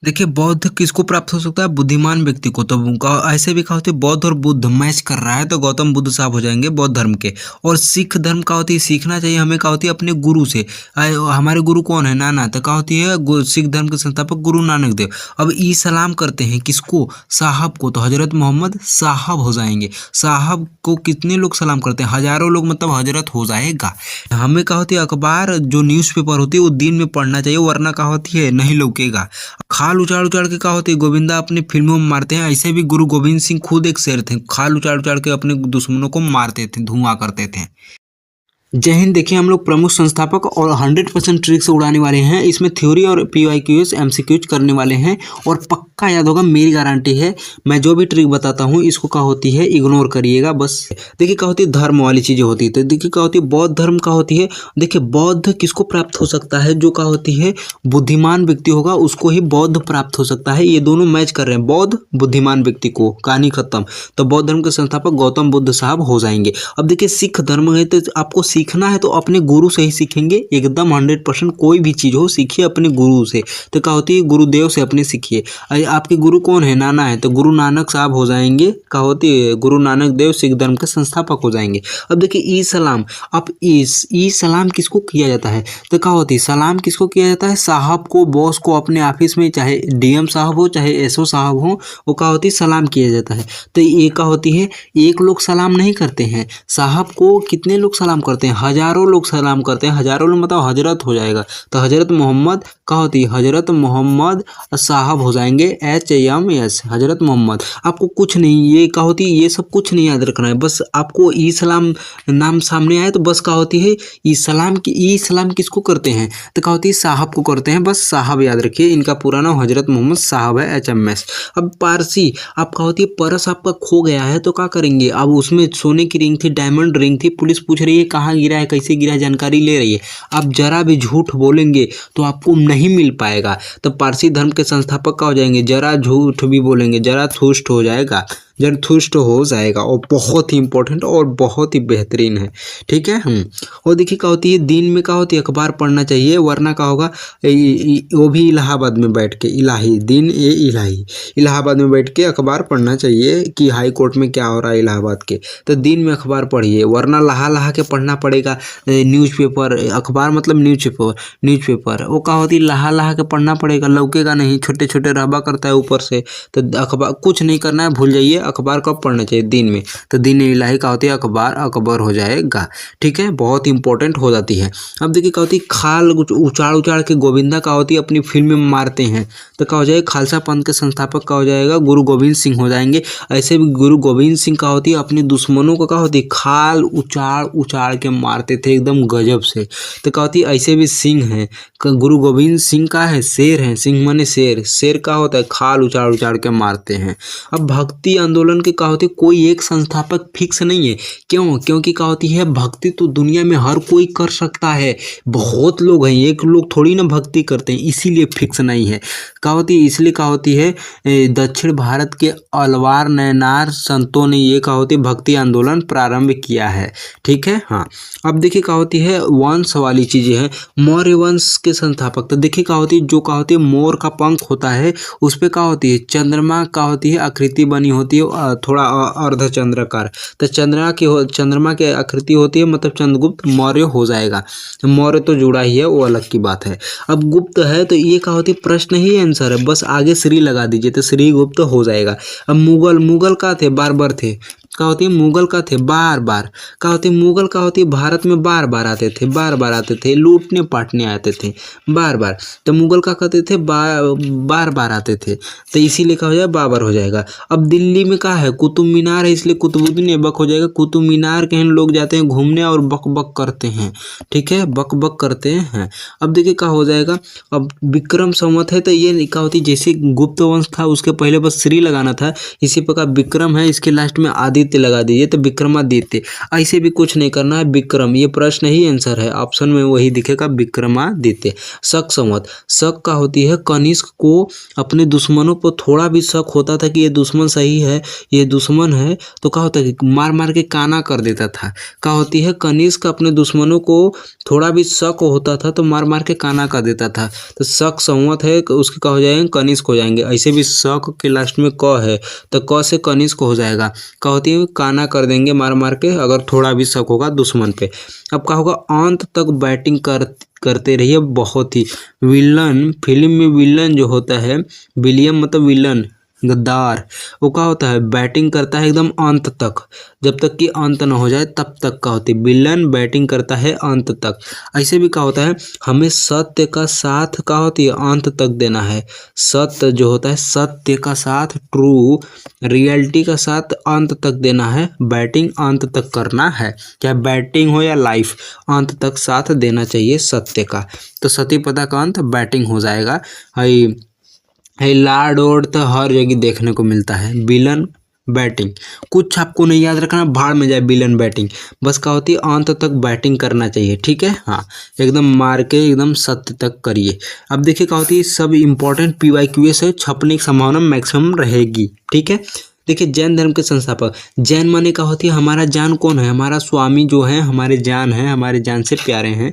देखिए, बौद्ध किसको प्राप्त हो सकता है? बुद्धिमान व्यक्ति को। तो ऐसे भी कहा होती है बौद्ध और बुद्ध मैच कर रहा है तो गौतम बुद्ध साहब हो जाएंगे बौद्ध धर्म के। और सिख धर्म का होती है सीखना चाहिए हमें, कहा होती है अपने गुरु से। हमारे गुरु कौन है? नाना। तो कहा होती है सिख धर्म के संस्थापक गुरु नानक देव। अब ई सलाम करते हैं किसको? साहब को। तो हजरत मोहम्मद साहब हो जाएंगे। साहब को कितने लोग सलाम करते हैं? हजारों लोग, मतलब हजरत हो जाएगा। हमें कहा होती है अखबार जो न्यूज़पेपर होती है वो दिन में पढ़ना चाहिए, वरना कहा होती है नहीं लौकेगा। खाल उचाड़ उचाड़ के कहा होती है गोविंदा अपनी फिल्मों में मारते हैं। ऐसे भी गुरु गोविंद सिंह खुद एक शेर थे, खाल उचाड़ उचाड़ के अपने दुश्मनों को मारते थे, धुआं करते थे। जय हिंद। देखिए, हम लोग प्रमुख संस्थापक और 100% ट्रिक से उड़ाने वाले हैं। इसमें थ्योरी और PYQs MCQs करने वाले हैं और पक्का याद होगा, मेरी गारंटी है। मैं जो भी ट्रिक बताता हूँ इसको क्या होती है इग्नोर करिएगा बस। देखिए क्या होती है धर्म वाली चीजें होती है। तो देखिए क्या होती है बौद्ध धर्म का होती है। देखिए बौद्ध किसको प्राप्त हो सकता है? जो क्या होती है बुद्धिमान व्यक्ति होगा उसको ही बौद्ध प्राप्त हो सकता है। ये दोनों मैच कर रहे हैं, बौद्ध बुद्धिमान व्यक्ति को, कहानी खत्म। तो बौद्ध धर्म के संस्थापक गौतम बुद्ध साहब हो जाएंगे। अब देखिए सिख धर्म है तो आपको सीखना है तो अपने गुरु से ही सीखेंगे एकदम 100%। कोई भी चीज़ हो सीखिए अपने गुरु से। तो क्या होती है गुरुदेव से अपने सीखिए। आपके गुरु कौन है? नाना है, तो गुरु नानक साहब हो जाएंगे। क्या होती है गुरु नानक देव सिख धर्म के संस्थापक हो जाएंगे। अब देखिए ई सलाम। अब ई सलाम किसको किया जाता है? तो क्या होती है सलाम किसको किया जाता है? साहब को, बॉस को, अपने ऑफिस में चाहे DM साहब हो चाहे SO साहब हो, वो क्या होती है सलाम किया जाता है। तो ये क्या होती है एक लोग सलाम नहीं करते हैं साहब को, कितने लोग सलाम करते हैं? हजारों लोग सलाम करते हैं। हजारों लोग मतलब हजरत हो जाएगा। तो हजरत मोहम्मद क्या होती है? हजरत मोहम्मद साहब हो जाएंगे HAMS, हजरत मोहम्मद। आपको कुछ नहीं, ये क्या होती है ये सब कुछ नहीं याद रखना है, बस आपको ई सलाम नाम सामने आए तो बस क्या होती है ई सलाम किसको करते हैं? तो क्या होती है साहब को करते हैं, बस साहब याद रखिए। इनका पूरा नाम हजरत मोहम्मद साहब है HMS। अब पारसी। अब क्या होती है पर्स आपका खो गया है तो क्या करेंगे? अब उसमें सोने की रिंग थी, डायमंड रिंग थी, पुलिस पूछ रही है कहाँ गिरा है, कैसे गिरा है, जानकारी ले रही है। आप जरा भी झूठ बोलेंगे तो आपको नहीं मिल पाएगा। तो पारसी धर्म के संस्थापक का हो जाएंगे। जरा झूठ भी बोलेंगे जरा तुष्ट हो जाएगा, जरथुष्ट हो जाएगा। और बहुत ही इंपॉर्टेंट और बहुत ही बेहतरीन है, ठीक है। और देखिए क्या होती है दिन में क्या होती है अखबार पढ़ना चाहिए, वरना क्या होगा वो भी इलाहाबाद में बैठ के, इलाहाबाद में बैठ के अखबार पढ़ना चाहिए कि हाई कोर्ट में क्या हो रहा है इलाहाबाद के। तो दिन में अखबार पढ़िए, वरना लहा के पढ़ना पड़ेगा न्यूज़पेपर। अखबार मतलब न्यूज़पेपर वो क्या होती है लहा के पढ़ना पड़ेगा, लौकेगा नहीं, छोटे छोटे रहबा करता है ऊपर से। तो अखबार कुछ नहीं करना है, भूल जाइए। अखबार कब पढ़ना चाहिए? दिन में। तो दिन इलाही का होती है अखबार अकबर हो जाएगा, ठीक है। बहुत इंपॉर्टेंट हो जाती है। अब देखिए क्या होती है खाल उचाड़ उचाड़ के गोविंदा का होती है अपनी फिल्म में मारते हैं। तो क्या हो जाएगा खालसा पंथ के संस्थापक का हो जाएगा गुरु गोविंद सिंह हो जाएंगे। ऐसे भी गुरु गोविंद सिंह का होती है अपने दुश्मनों को क्या होती है खाल उचाड़ उचाड़ के मारते थे एकदम गजब से। तो क्या होती है ऐसे भी सिंह है, गुरु गोविंद सिंह का है शेर है, सिंह माने शेर, शेर का होता है खाल उचाड़ उचाड़ के मारते हैं। अब भक्ति आंदोलन के क्या होती है कोई एक संस्थापक फिक्स नहीं है। क्यों? क्योंकि क्या होती है भक्ति तो दुनिया में हर कोई कर सकता है, बहुत लोग हैं, एक लोग थोड़ी ना भक्ति करते हैं, इसीलिए फिक्स नहीं है। क्या होती है इसलिए क्या होती है दक्षिण भारत के अलवार नयनार संतों ने ये क्या होती है भक्ति आंदोलन प्रारंभ किया है, ठीक है। हाँ अब देखिए क्या होती है वंश वाली चीजें हैं। मौर्य वंश के संस्थापक, तो देखिए क्या होती है जो क्या होती है मोर का पंख होता है उस पर क्या होती है चंद्रमा का होती है आकृति बनी होती है थोड़ा अर्धचंद्राकार। तो चंद्रमा की आकृति होती है मतलब चंद्रगुप्त मौर्य हो जाएगा। मौर्य तो जुड़ा ही है वो अलग की बात है। अब गुप्त है तो ये क्या होती है प्रश्न ही आंसर है, बस आगे श्री लगा दीजिए तो श्री गुप्त हो जाएगा। अब मुगल का थे बार थे, क्या होती है मुगल का थे बार क्या होती है मुगल का होती है भारत में बार बार आते थे लूटने पाटने आते थे बार। तो मुगल का कहते थे बार आते थे, तो इसीलिए क्या हो जाएगा बाबर हो जाएगा। अब दिल्ली में क्या है कुतुब मीनार है इसलिए कुतुबुद्दीन ऐबक हो जाएगा। कुतुब मीनार के लोग जाते हैं घूमने और बक बक करते हैं, ठीक है, बक बक करते हैं। अब देखिए क्या हो जाएगा अब विक्रम संवत है तो ये क्या होती है जैसे गुप्त वंश था उसके पहले बस श्री लगाना था, इसी प्रकार विक्रम है इसके लास्ट में आदि आदित्य लगा दीजिए तो विक्रमादित्य। ऐसे भी कुछ नहीं करना है, विक्रम ये प्रश्न ही आंसर है, ऑप्शन में वही दिखेगा विक्रमादित्य। शक संवत, शक का होती है कनिष्क को अपने दुश्मनों पर थोड़ा भी शक होता था कि ये दुश्मन सही है, ये दुश्मन है, तो क्या होता है कि मार मार के काना कर देता था। क्या होती है कनिष्क अपने दुश्मनों को थोड़ा भी शक होता था तो मार मार के काना कर देता था। तो शक संवत है, उसके क्या हो जाएंगे, कनिष्क हो जाएंगे। ऐसे भी शक के लास्ट में क है तो क से कनिष्क हो जाएगा। क्या होती है काना कर देंगे मार मार के, अगर थोड़ा भी शक होगा दुश्मन पे। अब क्या होगा, अंत तक बैटिंग करते रहिए बहुत ही। विलन, फिल्म में विलन जो होता है, विलियम मतलब विलन, गद्दार, वो क्या होता है बैटिंग करता है एकदम अंत तक, जब तक कि अंत ना हो जाए तब तक। का होती है विलन बैटिंग करता है अंत तक। ऐसे भी क्या होता है, हमें सत्य का साथ क्या होती है अंत तक देना है। सत्य जो होता है, सत्य का साथ, ट्रू रियलिटी का साथ अंत तक देना है, बैटिंग अंत तक करना है, चाहे बैटिंग हो या लाइफ, अंत तक साथ देना चाहिए सत्य का। तो सती पदा का अंत बैटिंग हो जाएगा। लाड ओड तो हर जगह देखने को मिलता है, विलन बैटिंग कुछ आपको नहीं याद रखना, भाड़ में जाए विलन बैटिंग, बस क्या होती है अंत तक बैटिंग करना चाहिए, ठीक है। हाँ, एकदम मार के एकदम सत्य तक करिए। अब देखिए क्या होती है, सब इंपॉर्टेंट PYQ से छपने की संभावना मैक्सिमम रहेगी, ठीक है। देखिए जैन धर्म के संस्थापक, जैन माने क्या होती है, हमारा जान कौन है, हमारा स्वामी जो है, हमारे जान है, हमारे जान से प्यारे हैं।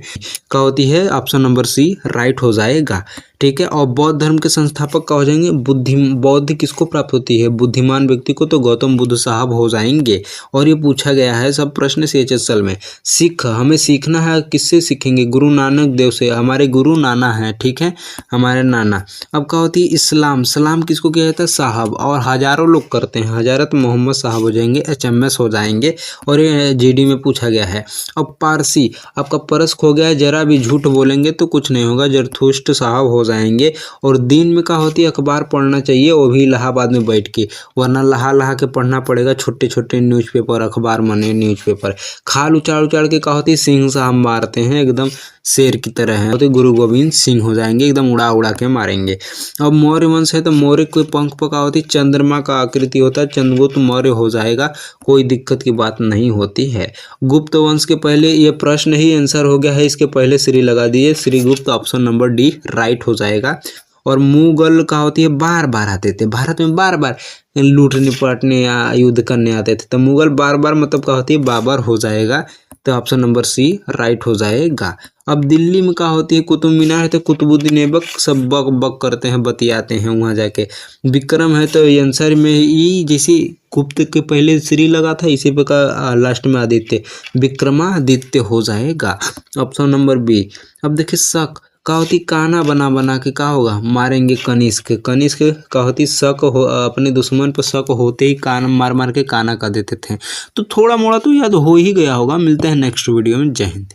क्या होती है, ऑप्शन नंबर सी राइट हो जाएगा, ठीक है। और बौद्ध धर्म के संस्थापक क्या हो जाएंगे, बौद्ध किसको प्राप्त होती है, बुद्धिमान व्यक्ति को, तो गौतम बुद्ध साहब हो जाएंगे। और ये पूछा गया है सब प्रश्न CHSL में। सिख, हमें सीखना है, किससे सीखेंगे, गुरु नानक देव से, हमारे गुरु नाना है, ठीक है, हमारे नाना। अब क्या होती है इस्लाम, सलाम किसको किया जाता है, साहब, और हजारों लोग करते हैं, हजरत मोहम्मद साहब हो जाएंगे, HMS हो जाएंगे, और ये GD में पूछा गया है। अब पारसी, आपका परस खो गया है, जरा भी झूठ बोलेंगे तो कुछ नहीं होगा, जरथुष्ट साहब हो जाएंगे। और दिन में क्या होती है, अखबार पढ़ना चाहिए, वो भी इलाहाबाद में बैठ के, वरना लहा लहा के पढ़ना पड़ेगा, छोटे छोटे न्यूज़पेपर, अखबार माने न्यूज़पेपर। खाल उचाड़ उचाड़ के क्या होती है, सिंह साहब मारते हैं, एकदम शेर की तरह है, तो गुरु गोविंद सिंह हो जाएंगे, एकदम उड़ा उड़ा के मारेंगे। अब मौर्य वंश है तो मौर्य के पंख पर क्या होती है, चंद्रमा का आकृति होता है, चंद्रगुप्त मौर्य हो जाएगा, कोई दिक्कत की बात नहीं होती है। गुप्त वंश के पहले, ये प्रश्न ही आंसर हो गया है, इसके पहले श्री लगा दिए, Shrigupta, option number D right हो जाएगा। और मुगल का होती है बार बार आते थे भारत में, बार बार लूटने पलटने या युद्ध करने आते थे, तो मुगल बार बार मतलब क्या होती है बाबर हो जाएगा, तो ऑप्शन नंबर सी राइट हो जाएगा। अब दिल्ली में क्या होती है, कुतुब मीनार है तो कुतुबुद्दीन ऐबक, सब बक बक करते हैं, बतियाते हैं वहाँ जाके। विक्रम है तो आंसर में ई, जैसे गुप्त के पहले श्री लगा था, इसी पे का लास्ट में आदित्य, विक्रमादित्य हो जाएगा, ऑप्शन नंबर बी। अब देखिए शक का होती, काना बना बना के क्या होगा, मारेंगे कनिष्क। कनिष्क का होती शक हो, अपने दुश्मन पर शक होते ही कान मार मार के काना कर देते थे। तो थोड़ा मोड़ा तो याद हो ही गया होगा। मिलते हैं नेक्स्ट वीडियो में, जय हिंद।